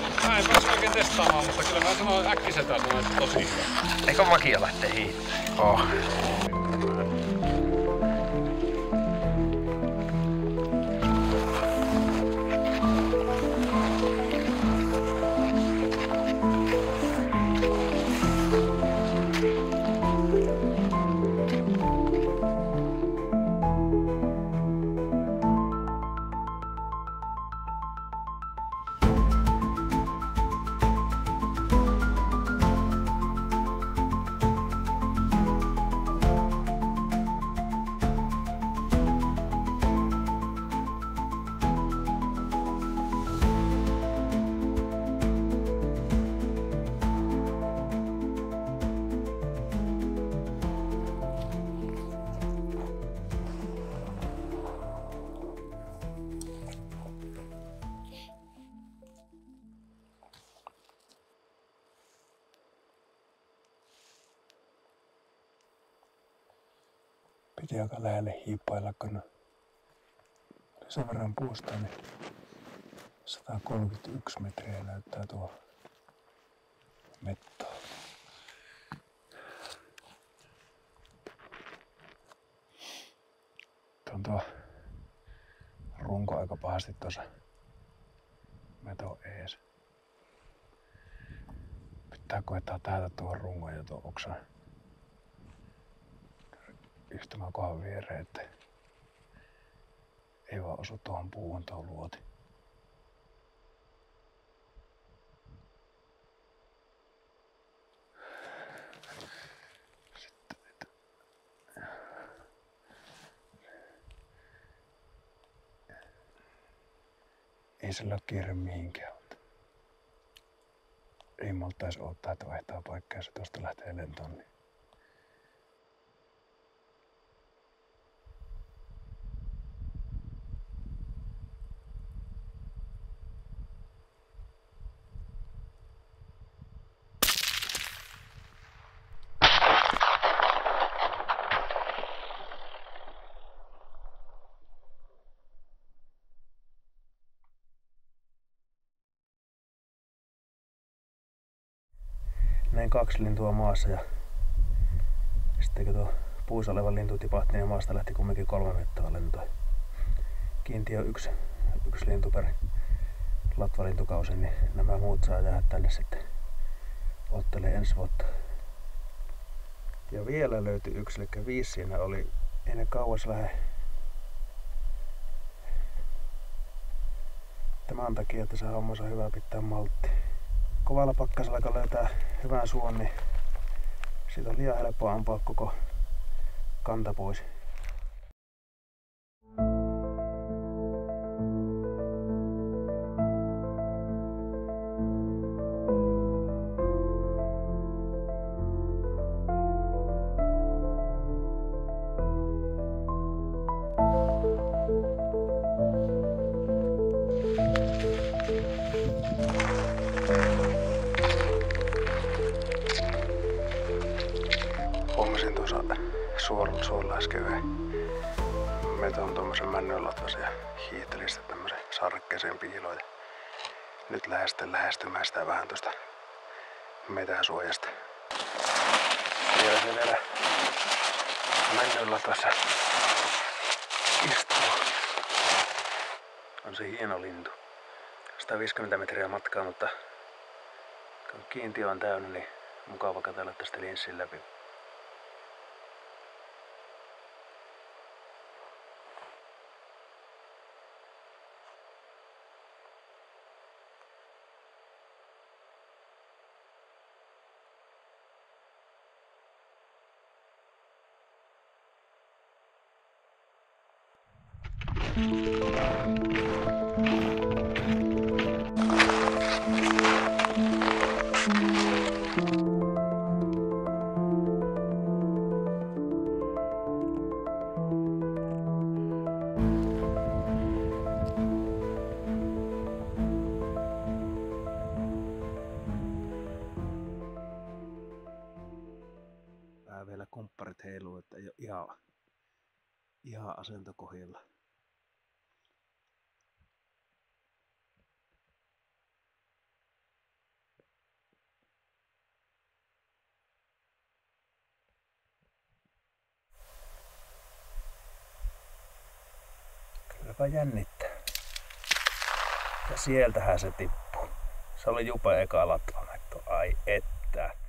mä en päässyt oikein testaamaan, mutta kyllä mä sanoin äkkiseltä, että on tosi hyvä. Eikö makia lähtee hiihtämään? Oh. Piti aika lähelle hiippailla, kun oli sen verran puusta, niin 131 metriä näyttää tuo metto. Tuo runko aika pahasti tuossa meton ees. Pitää koettaa täältä tuohon rungon ja tuon oksan yhtymäkohan viereen, että ei vaan osu tuohon puuhun tuo luoti. Ei sillä ole kiire mihinkään, mutta ei maltaisi odottaa, että vaihtaa paikkaa, jos se tuosta lähtee lentoon. Niin näin 2 lintua maassa ja sitten kun tuo puussa oleva lintu tipahti, niin maasta lähti kumminkin 3 mettoa lentoa. Kiintiö on yksi lintu per latvalintukausi, niin nämä muut saa jäädä tänne sitten ottelee ensi vuotta. Ja vielä löytyi yksi, eli 5 siinä oli. Ei ne kauas lähde. Tämän takia, että se hommassa on hyvä pitää maltti. Kovalla pakkasella, kun löytää hyvän suon, niin siitä on liian helppo ampua koko kanta pois. Huomasin tuossa suolla äsken meton tuommoisen männyn latvasen ja hiihtelin sitten tämmösen sarkkeeseen piiloon. Nyt lähdin lähestymään sitä vähän tuosta metäsuojasta. Vielä se vielä männyn latvassa istuu. On se hieno lintu. 150 metriä matkaa, mutta kun kiintiö on täynnä, niin mukava katsella tästä linssin läpi. Vähän vielä kumpparit heiluu, että ei ole ihan asento kohdilla. Alkaa jännittää. Ja sieltähän se tippuu. Se oli Jupe eka latvametto. Ai että.